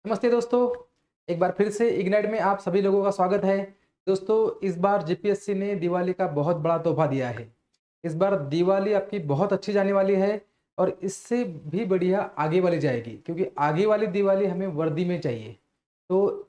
नमस्ते दोस्तों, एक बार फिर से इग्नाइट में आप सभी लोगों का स्वागत है। दोस्तों, इस बार जीपीएससी ने दिवाली का बहुत बड़ा तोहफा दिया है। इस बार दिवाली आपकी बहुत अच्छी जाने वाली है और इससे भी बढ़िया आगे वाली जाएगी, क्योंकि आगे वाली दिवाली हमें वर्दी में चाहिए। तो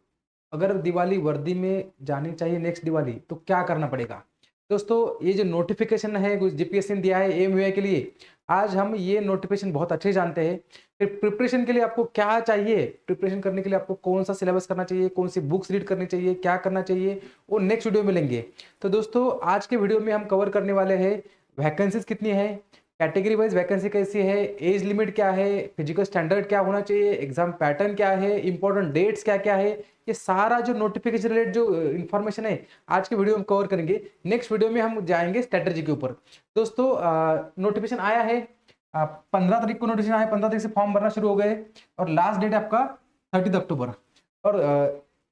अगर दिवाली वर्दी में जानी चाहिए नेक्स्ट दिवाली, तो क्या करना पड़ेगा? दोस्तों, ये जो नोटिफिकेशन है कुछ जीपीएससी ने दिया है एएमयूआई के लिए, आज हम ये नोटिफिकेशन बहुत अच्छे जानते हैं। फिर प्रिपरेशन के लिए आपको क्या चाहिए, प्रिपरेशन करने के लिए आपको कौन सा सिलेबस करना चाहिए, कौन सी बुक्स रीड करनी चाहिए, क्या करना चाहिए, वो नेक्स्ट वीडियो में लेंगे। तो दोस्तों, आज के वीडियो में हम कवर करने वाले हैं वैकेंसीज कितनी है, कैटेगरी वाइज वैकेंसी कैसी है, एज लिमिट क्या है, फिजिकल स्टैंडर्ड क्या होना चाहिए, एग्जाम पैटर्न क्या है, इंपॉर्टेंट डेट्स क्या क्या है। ये सारा जो नोटिफिकेशन रिलेटेड जो इन्फॉर्मेशन है आज के वीडियो में कवर करेंगे। नेक्स्ट वीडियो में हम जाएंगे स्ट्रेटजी के ऊपर। दोस्तों, नोटिफिकेशन आया है 15 तारीख को, नोटिफिकेशन आया 15 तारीख से फॉर्म भरना शुरू हो गए और लास्ट डेट है आपका 30 अक्टूबर। और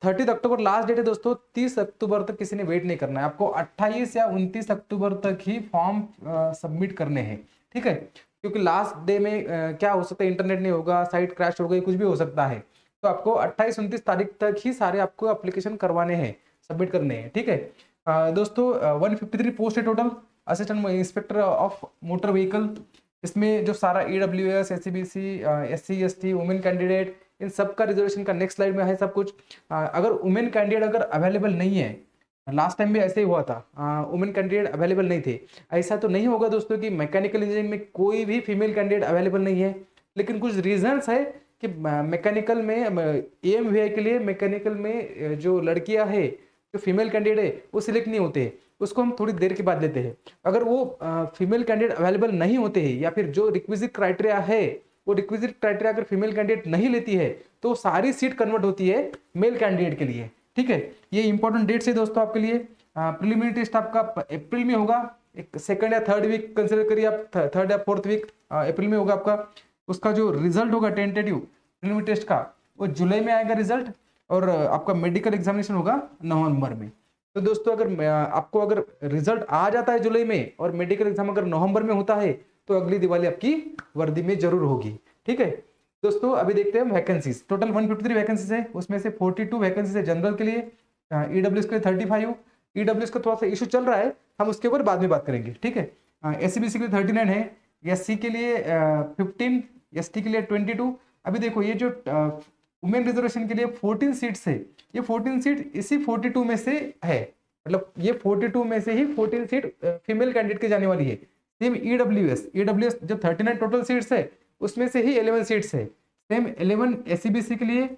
30 अक्टूबर लास्ट डेट है दोस्तों। 30 अक्टूबर तक किसी ने वेट नहीं करना है, आपको 28 या 29 अक्टूबर तक ही फॉर्म सबमिट करने हैं। ठीक है, क्योंकि लास्ट डे में क्या हो सकता है, इंटरनेट नहीं होगा, साइट क्रैश हो गई, कुछ भी हो सकता है। तो आपको 28-29 तारीख तक ही सारे आपको एप्लीकेशन करवाने हैं, सबमिट करने हैं। ठीक है दोस्तों, 153 पोस्ट है total, assistant inspector of motor vehicle. इसमें जो सारा EWS, SCBC, SC ST, women candidate, इन सब का रिजर्वेशन का नेक्स्ट स्लाइड में है सब कुछ। अगर वुमेन कैंडिडेट अगर अवेलेबल नहीं है, लास्ट टाइम भी ऐसे ही हुआ था, वुमेन कैंडिडेट अवेलेबल नहीं थे। ऐसा तो नहीं होगा दोस्तों कि मैकेनिकल इंजीनियरिंग में कोई भी फीमेल कैंडिडेट अवेलेबल नहीं है, लेकिन कुछ रीजंस है कि मैकेनिकल में एएमवीआई के लिए मैकेनिकल में जो लड़कियां है, जो फीमेल कैंडिडेट है, वो सिलेक्ट नहीं होते हैं। उसको हम थोड़ी देर के बाद लेते हैं। अगर वो फीमेल कैंडिडेट अवेलेबल नहीं होते हैं या फिर जो रिक्विजिट क्राइटेरिया है, वो रिक्विजिट क्राइटेरिया अगर फीमेल कैंडिडेट नहीं लेती है, तो सारी सीट कन्वर्ट होती है मेल कैंडिडेट के लिए। ठीक है, ये इंपॉर्टेंट डेट्स है दोस्तों आपके लिए। प्रिलिमिनरी टेस्ट आपका अप्रैल में होगा, एक सेकंड या थर्ड वीक कंसिडर करिए आप, थर्ड या फोर्थ वीक अप्रैल में होगा आपका। उसका जो रिजल्ट होगा टेंटेटिव प्रिलिमिनरी टेस्ट का, वो जुलाई में आएगा रिजल्ट, और आपका मेडिकल एग्जामिनेशन होगा नवंबर में। तो दोस्तों, अगर आपको अगर रिजल्ट आ जाता है जुलाई में और मेडिकल एग्जाम अगर नवंबर में होता है, तो अगली दिवाली आपकी वर्दी में जरूर होगी। ठीक है दोस्तों, अभी देखते हैं वैकेंसीज। टोटल 153 वैकेंसीज है, उसमें से 42 वैकेंसीज है जनरल के लिए, ईडब्ल्यूएस के लिए 35। ईडब्ल्यूएस का थोड़ा सा इशू चल रहा है, हम उसके ऊपर बाद में बात करेंगे। ठीक है, एससीबीसी के लिए 39 है, एससी के लिए 15, एसटी के लिए 22। अभी देखो, ये जो वुमेन रिजर्वेशन के लिए 14 सीट्स है, ये 14 सीट इसी 42 में से है। मतलब ये 42 में से ही 14 सीट फीमेल कैंडिडेट की जाने वाली है। सेम ईडब्ल्यूएस जो 39 टोटल सीट्स है, उसमें से ही 11 सीट्स है। सेम 11 एससीबीसी के लिए,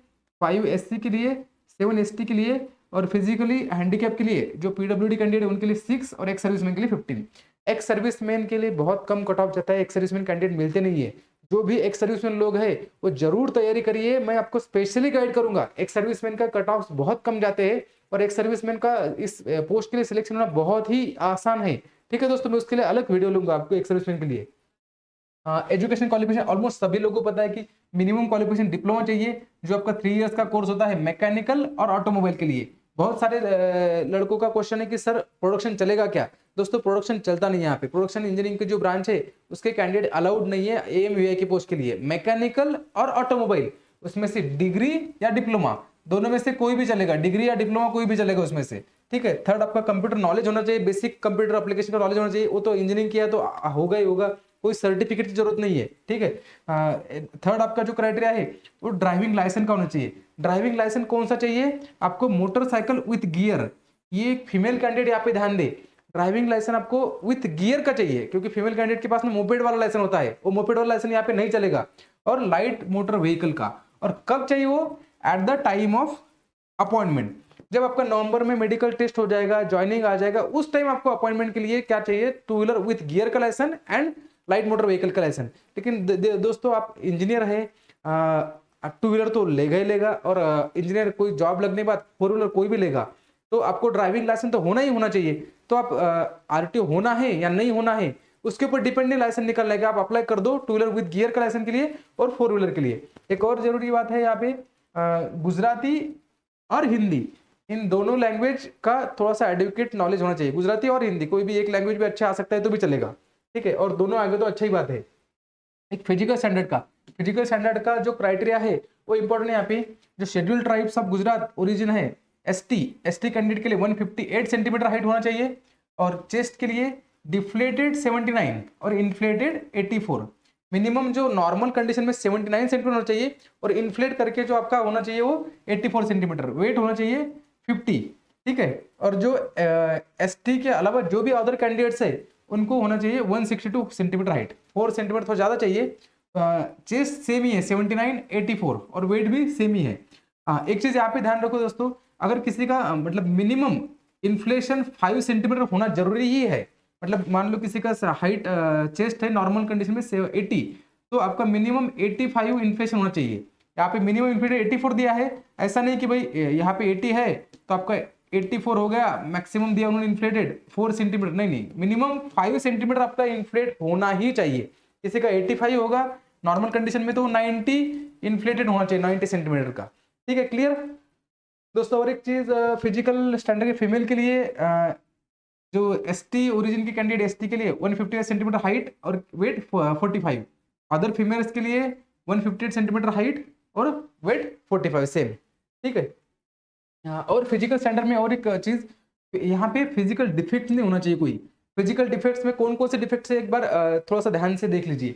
5 एससी के लिए, 7 एसटी के लिए, और फिजिकली हैंडीकैप के लिए जो पीडब्ल्यूडी कैंडिडेट है उनके लिए 6, और एक्स सर्विसमैन के लिए 15। एक्स सर्विसमैन के लिए बहुत कम कट ऑफ जाता है, एक्स सर्विसमैन कैंडिडेट मिलते नहीं है। जो भी एक्स सर्विसमैन लोग हैं वो जरूर तैयारी करिए, मैं आपको स्पेशली गाइड करूंगा। एक्स सर्विसमैन का कट ऑफ बहुत कम जाते हैं, और एक्स सर्विसमैन का इस पोस्ट के लिए सिलेक्शन होना बहुत ही आसान है। ठीक है दोस्तों, मैं उसके लिए अलग वीडियो लूंगा आपको एक्स सर्विसमैन के लिए। एजुकेशन क्वालिफिकेशन ऑलमोस्ट सभी लोगों को पता है कि मिनिमम क्वालिफिकेशन डिप्लोमा चाहिए, जो आपका 3 इयर्स का कोर्स होता है मैकेनिकल और ऑटोमोबाइल के लिए। बहुत सारे लड़कों का क्वेश्चन है कि सर प्रोडक्शन चलेगा क्या? दोस्तों, प्रोडक्शन चलता नहीं है यहाँ पे। प्रोडक्शन इंजीनियरिंग की जो ब्रांच है, उसके कैंडिडेट अलाउड नहीं है एएमवीआई की पोस्ट के लिए। मैकेनिकल और ऑटोमोबाइल, उसमें से डिग्री या डिप्लोमा, दोनों में से कोई भी चलेगा, डिग्री या डिप्लोमा कोई भी चलेगा उसमें से। ठीक है, थर्ड आपका कंप्यूटर नॉलेज होना चाहिए, बेसिक कंप्यूटर एप्लीकेशन का नॉलेज होना चाहिए। वो तो इंजीनियरिंग किया तो होगा ही होगा, कोई सर्टिफिकेट की जरूरत नहीं है। ठीक है, थर्ड आपका जो क्राइटेरिया है वो ड्राइविंग लाइसेंस का होना चाहिए। ड्राइविंग लाइसेंस कौन सा चाहिए आपको? Motorcycle with gear. ये फीमेल कैंडिडेट यहाँ पे ध्यान दे, ड्राइविंग लाइसेंस आपको विथ गियर का चाहिए, क्योंकि फीमेल कैंडिडेट के पास में मोपेड वाला लाइसेंस होता है, वो मोपेड वाला लाइसेंस यहाँ पे नहीं चलेगा। और लाइट मोटर व्हीकल का। और कब चाहिए वो? At the time of appointment. जब आपका नवंबर में मेडिकल टेस्ट हो जाएगा, ज्वाइनिंग आ जाएगा, उस टाइम आपको अपॉइंटमेंट के लिए क्या चाहिए? 2 व्हीलर विथ गियर का licence and light motor vehicle का लाइसेंस। लेकिन दोस्तों, आप इंजीनियर है, 2 व्हीलर तो लेगा ही लेगा, और इंजीनियर कोई जॉब लगने के बाद 4 व्हीलर कोई भी लेगा, तो आपको ड्राइविंग लाइसेंस तो होना ही होना चाहिए। तो आप आरटीओ होना है या नहीं होना है, उसके ऊपर डिपेंड नहीं, लाइसेंस निकल लेगा, आप अप्लाई कर दो 2 व्हीलर विद गियर का लाइसेंस के लिए और 4 व्हीलर के लिए। एक और जरूरी बात है यहाँ पे, गुजराती और हिंदी, इन दोनों लैंग्वेज का थोड़ा सा एडुकेट नॉलेज होना चाहिए। गुजराती और हिंदी, कोई भी एक लैंग्वेज भी अच्छा आ सकता है तो भी चलेगा। ठीक है, और दोनों आगे तो अच्छा ही बात है। एक फिजिकल स्टैंडर्ड का, फिजिकल स्टैंडर्ड का जो क्राइटेरिया है वो इंपॉर्टेंट है यहाँ पे। जो scheduled tribes of Gujarat origin है एसटी कैंडिडेट के लिए 158 सेंटीमीटर हाइट होना चाहिए, और चेस्ट के लिए डिफ्लेटेड 79 और इन्फ्लेटेड 84। मिनिमम जो नॉर्मल कंडीशन में 79 सेंटीमीटर होना चाहिए, और इन्फ्लेट करके जो आपका होना चाहिए वो 84 सेंटीमीटर। वेट होना चाहिए 50, ठीक है। और जो एसटी के अलावा जो भी अदर कैंडिडेट्स है उनको होना चाहिए 162 सेंटीमीटर हाइट, 4 सेंटीमीटर थोड़ा ज़्यादा चाहिए। चेस्ट सेम ही है 79 84, और वेट भी सेम ही है। एक चीज़ यहाँ पे ध्यान रखो दोस्तों, अगर किसी का मतलब मिनिमम इन्फ्लेशन 5 सेंटीमीटर होना जरूरी ही है, मतलब मान लो किसी का हाइट चेस्ट है नॉर्मल कंडीशन में 80, तो आपका मिनिमम 85 इन्फ्लेशन होना चाहिए। यहाँ पे मिनिमम इन्फ्लेशन 84 दिया है, ऐसा नहीं कि भाई यहाँ पे 80 है तो आपका 84 हो गया, मैक्सिमम दिया उन्होंने इन्फ्लेटेड 4 सेंटीमीटर, नहीं, मिनिमम 5 सेंटीमीटर आपका इन्फ्लेट होना ही चाहिए। किसी का 85 होगा नॉर्मल कंडीशन में तो 90 इन्फ्लेटेड होना चाहिए 90 सेंटीमीटर का, ठीक है। क्लियर दोस्तों। और एक चीज फिजिकल स्टैंडर्ड के फीमेल के लिए जो एसटी ओरिजिन की कैंडिडेट एसटी के लिए 158 सेंटीमीटर हाइट और वेट 45, अदर फीमेल्स के लिए 158 सेंटीमीटर हाइट और वेट 45 सेम, ठीक है। और फिजिकल स्टैंडर्ड में और एक चीज, यहाँ पे फिजिकल डिफेक्ट नहीं होना चाहिए कोई। फिजिकल डिफेक्ट्स में कौन कौन से डिफेक्ट्स है एक बार थोड़ा सा ध्यान से देख लीजिए।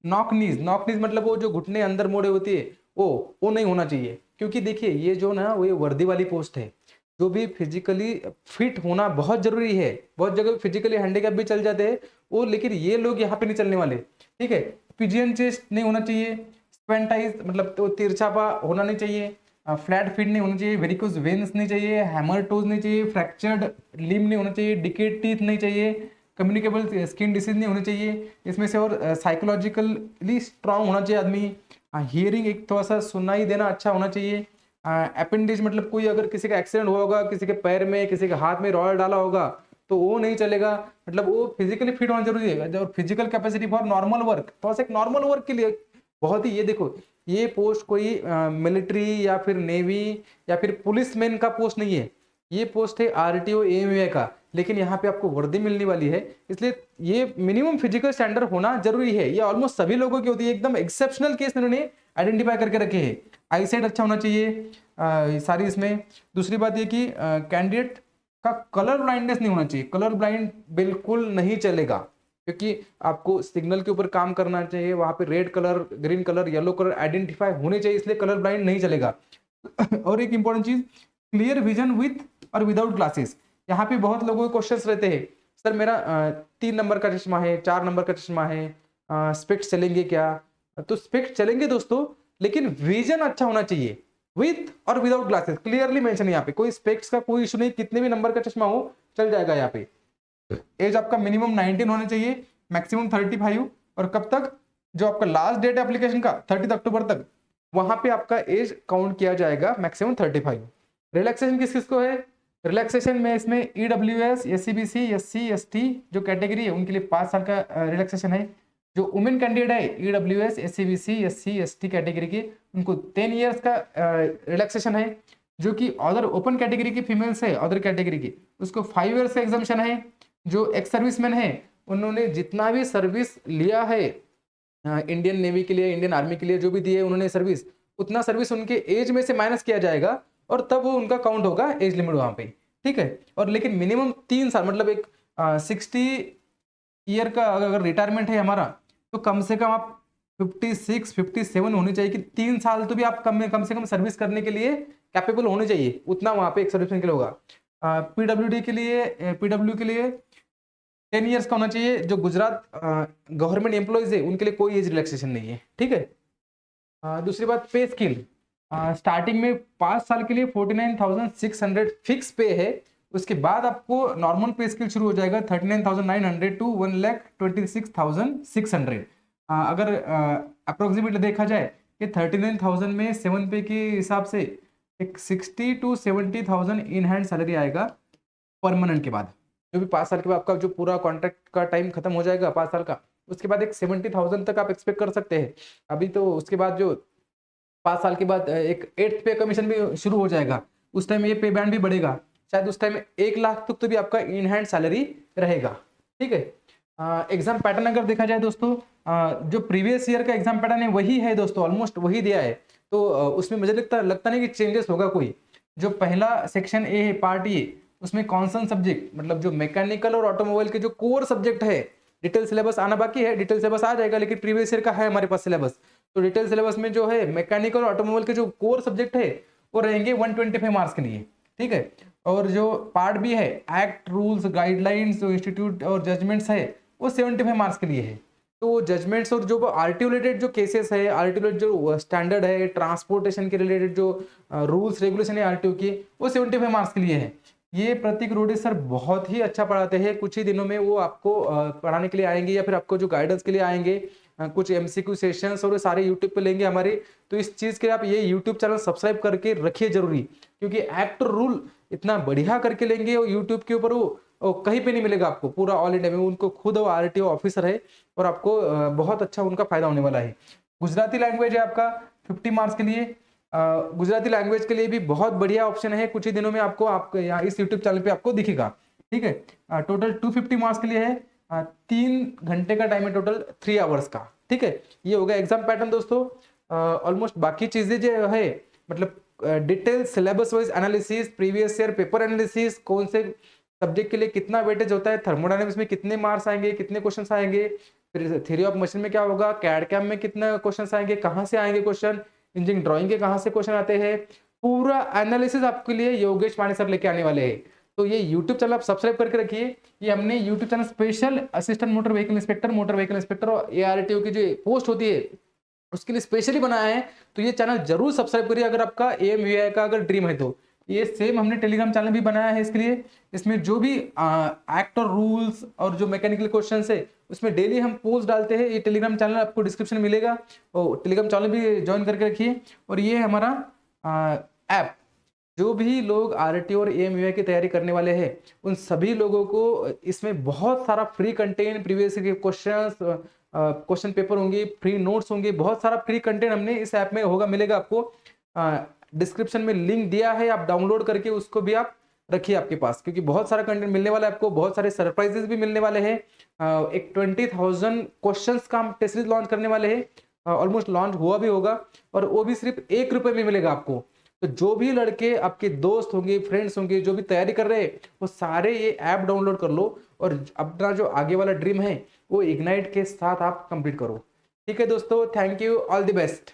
नॉक नीज मतलब वो जो घुटने अंदर मोड़े होती है वो नहीं होना चाहिए, क्योंकि देखिए ये जो ना वो ये वर्दी वाली पोस्ट है। जो भी फिजिकली फिट होना बहुत जरूरी है, बहुत जगह फिजिकली हैंडीकैप भी चल जाते हैं वो, लेकिन ये लोग यहाँ पे नहीं चलने वाले, ठीक है। पिजियन चेस्ट नहीं होना चाहिए, स्पेंटाइज मतलब तो तिरछापा होना नहीं चाहिए, फ्लैट फीट नहीं होना चाहिए, वेरिकोज वेन्स नहीं चाहिए, हैमर टोज नहीं चाहिए, फ्रैक्चर्ड लिम नहीं होना चाहिए, डिकेड टीथ नहीं चाहिए, कम्युनिकेबल स्किन डिसीज नहीं होनी चाहिए इसमें से, और साइकोलॉजिकली स्ट्रांग होना चाहिए आदमी। हियरिंग एक थोड़ा सा सुनाई देना अच्छा होना चाहिए। अपेंडिज मतलब कोई अगर किसी का एक्सीडेंट हुआ होगा, किसी के पैर में किसी के हाथ में रॉड डाला होगा तो वो नहीं चलेगा, मतलब वो फिजिकली फिट होना जरूरी है। और physical capacity for normal work, थोड़ा सा एक नॉर्मल वर्क के लिए बहुत ही, ये देखो ये पोस्ट कोई मिलिट्री या फिर नेवी या फिर पुलिस मैन का पोस्ट नहीं है, ये पोस्ट है आरटीओ एएमए का, लेकिन यहाँ पे आपको वर्दी मिलने वाली है, इसलिए ये मिनिमम फिजिकल स्टैंडर्ड होना जरूरी है। ये ऑलमोस्ट सभी लोगों की होती है, एकदम एक्सेप्शनल केस इन्होंने आइडेंटिफाई करके रखे हैं। आई साइट अच्छा होना चाहिए सारी इसमें। दूसरी बात ये कि कैंडिडेट का कलर ब्लाइंडनेस नहीं होना चाहिए, कलर ब्लाइंड बिल्कुल नहीं चलेगा, क्योंकि आपको सिग्नल के ऊपर काम करना चाहिए, वहां पे red colour green colour yellow colour identify होने चाहिए, इसलिए कलर ब्लाइंड नहीं चलेगा। और एक इंपॉर्टेंट चीज, क्लियर विजन विथ और विदाउट ग्लासेस। यहाँ पे बहुत लोगों के क्वेश्चंस रहते हैं, सर मेरा 3 नंबर का चश्मा है, 4 नंबर का चश्मा है, स्पेक्स चलेंगे क्या? तो स्पेक्स चलेंगे दोस्तों, लेकिन विजन अच्छा होना चाहिए विथ और विदाउट ग्लासेस, क्लियरली मेंशन है यहाँ पे। कोई स्पेक्स का कोई इशू नहीं, कितने भी नंबर का चश्मा हो चल जाएगा यहाँ पे। एज आपका मिनिमम 19 होना चाहिए, मैक्सिमम 35, और कब तक, जो आपका लास्ट डेट है एप्लीकेशन का 30 अक्टूबर तक, वहां पे आपका एज काउंट किया जाएगा मैक्सिमम 35। रिलैक्सेशन किस किस को है? रिलैक्सेशन में इसमें ईडब्ल्यूएस, एससीबीसी, एससी, एसटी जो कैटेगरी है उनके लिए 5 साल का रिलैक्सेशन है। जो वुमेन कैंडिडेट है EWS, SCBC, SC, ST category के, उनको 10 ईयर्स का रिलैक्सेशन है। जो कि अदर ओपन कैटेगरी की फीमेल्स है अदर कैटेगरी की, उसको 5 ईयर्स का एग्जामिशन है। जो एक्स सर्विसमैन है उन्होंने जितना भी सर्विस लिया है इंडियन नेवी के लिए, इंडियन आर्मी के लिए जो भी दिए उन्होंने सर्विस, उतना सर्विस उनके एज में से माइनस किया जाएगा और तब वो उनका काउंट होगा एज लिमिट वहां पे, ठीक है। और लेकिन मिनिमम 3 साल, मतलब एक 60 ईयर का अगर रिटायरमेंट है हमारा, तो कम से कम आप 56 57 होनी चाहिए कि 3 साल तो भी आप कम से कम सर्विस करने के लिए कैपेबल होने चाहिए, उतना वहां पे एक सर्विसमैन के लिए होगा। पीडब्ल्यू के लिए 10 ईयर्स का होना चाहिए। जो गुजरात गवर्नमेंट एम्प्लॉयज है उनके लिए कोई एज रिलैक्सेशन नहीं है, ठीक है। दूसरी बात, पे स्किल स्टार्टिंग में 5 साल के लिए 49,600 फिक्स पे है, उसके बाद आपको नॉर्मल पे स्किल शुरू हो जाएगा 39,900 टू 1,26,600। अगर अप्रोक्सीमेटली देखा जाए कि 39,000 में 7 पे के हिसाब से एक 60 to 70,000 इन हैंड सैलरी आएगा परमानेंट के बाद। जो भी 5 साल के बाद आपका जो पूरा कॉन्ट्रैक्ट का टाइम खत्म हो जाएगा 5 साल का, उसके बाद एक 70,000 तक आप एक्सपेक्ट कर सकते हैं। अभी तो उसके बाद जो 5 साल के बाद एक 8th पे कमीशन भी शुरू हो जाएगा, उस टाइम ये पे बैंड भी बढ़ेगा, शायद उस टाइम 1 लाख तक तो भी आपका इन हैंड सैलरी रहेगा, ठीक है। एग्जाम पैटर्न अगर देखा जाए दोस्तों, जो प्रीवियस ईयर का एग्जाम पैटर्न है वही है दोस्तों, ऑलमोस्ट वही दिया है। तो उसमें मुझे लगता नहीं कि चेंजेस होगा कोई। जो पहला सेक्शन ए है, पार्ट ए, उसमें कौन सा सब्जेक्ट, मतलब जो मैकेनिकल और ऑटोमोबाइल के जो कोर सब्जेक्ट है, डिटेल सिलेबस आना बाकी है, डिटेल सिलेबस आ जाएगा, लेकिन प्रीवियस ईयर का है हमारे पास सिलेबस। तो डिटेल सिलेबस में जो है मैकेनिकल और ऑटोमोबाइल के जो कोर सब्जेक्ट है वो रहेंगे 125 मार्क्स के लिए, ठीक है। और जो पार्ट बी है, एक्ट, रूल्स, गाइडलाइंस, जो इंस्टीट्यूट और जजमेंट्स है, वो 75 मार्क्स के लिए है। तो जजमेंट्स और जो आरटीओ रिलेटेड जो केसेस है, आरटीओ रिलेटेड जो स्टैंडर्ड है, ट्रांसपोर्टेशन के रिलेटेड जो रूल्स रेगुलेशन है आरटीओ की, वो 75 मार्क्स के लिए है। ये प्रतीक रोडे सर बहुत ही अच्छा पढ़ाते हैं। कुछ ही दिनों में वो आपको पढ़ाने के लिए आएंगे, या फिर आपको जो गाइडेंस के लिए आएंगे। कुछ एमसीक्यू सेशंस और सारे यूट्यूब पे लेंगे हमारे। तो इस चीज़ के लिए आप ये यूट्यूब चैनल सब्सक्राइब करके रखिए जरूरी, क्योंकि एक्ट रूल इतना बढ़िया करके लेंगे और यूट्यूब के ऊपर वो कहीं पे नहीं मिलेगा आपको पूरा ऑल इंडिया में। उनको खुद वो आरटीओ ऑफिसर है और आपको बहुत अच्छा उनका फायदा होने वाला है। गुजराती लैंग्वेज है आपका 50 मार्क्स के लिए। गुजराती लैंग्वेज के लिए भी बहुत बढ़िया ऑप्शन है, कुछ ही दिनों में आपको यहाँ इस यूट्यूब चैनल पे आपको दिखेगा, ठीक है। टोटल 250 मार्क्स के लिए है। 3 घंटे का टाइम है टोटल, 3 आवर्स का, ठीक है। ये होगा एग्जाम पैटर्न दोस्तों। ऑलमोस्ट बाकी चीजें जो है, मतलब detail syllabus wise analysis, previous year paper analysis, कौन से सब्जेक्ट के लिए कितना वेटेज होता है, थर्मोडायनेमिक्स में कितने मार्क्स आएंगे, कितने क्वेश्चंस आएंगे, फिर थ्योरी ऑफ मशीन में क्या होगा, कैड कैम में कितने क्वेश्चंस आएंगे, कहाँ से आएंगे क्वेश्चन, इंजीनियरिंग ड्राइंग के कहाँ से क्वेश्चन आते हैं, पूरा एनालिसिस आपके लिए योगेश पांडे सर लेके आने वाले हैं। तो ये यूट्यूब चैनल आप सब्सक्राइब करके रखिए। ये हमने YouTube channel special assistant motor vehicle inspector, motor vehicle inspector और एआरटीओ की जो पोस्ट होती है उसके लिए स्पेशली बनाया है। तो ये चैनल जरूर सब्सक्राइब करिए अगर आपका एएमवीआई का अगर ड्रीम है तो। ये सेम हमने टेलीग्राम चैनल भी बनाया है इसके लिए। इसमें जो भी एक्ट और रूल्स और जो मैकेनिकल क्वेश्चन है उसमें डेली हम पोस्ट डालते हैं। ये टेलीग्राम चैनल आपको डिस्क्रिप्शन में मिलेगा, और टेलीग्राम चैनल भी ज्वाइन करके रखिए। और ये हमारा ऐप, जो भी लोग आरटीओ और एएमवीआई की तैयारी करने वाले हैं उन सभी लोगों को इसमें बहुत सारा फ्री कंटेंट, प्रीवियस के क्वेश्चंस, क्वेश्चन पेपर होंगे, फ्री नोट्स होंगे, बहुत सारा फ्री कंटेंट हमने इस ऐप में होगा, मिलेगा आपको। डिस्क्रिप्शन में लिंक दिया है, आप डाउनलोड करके उसको भी आप रखिए आपके पास, क्योंकि बहुत सारा कंटेंट मिलने वाला है आपको, बहुत सारे सरप्राइजेस भी मिलने वाले हैं। एक 20,000 क्वेश्चंस का हम टेस्ट सीरीज लॉन्च करने वाले हैं, ऑलमोस्ट लॉन्च हुआ भी होगा, और वो भी सिर्फ 1 रुपए में मिलेगा आपको। तो जो भी लड़के आपके दोस्त होंगे, फ्रेंड्स होंगे, जो भी तैयारी कर रहे हैं, वो सारे ये ऐप डाउनलोड कर लो और अपना जो आगे वाला ड्रीम है वो इग्नाइट के साथ आप कंप्लीट करो। ठीक है दोस्तों, thank you, all the best.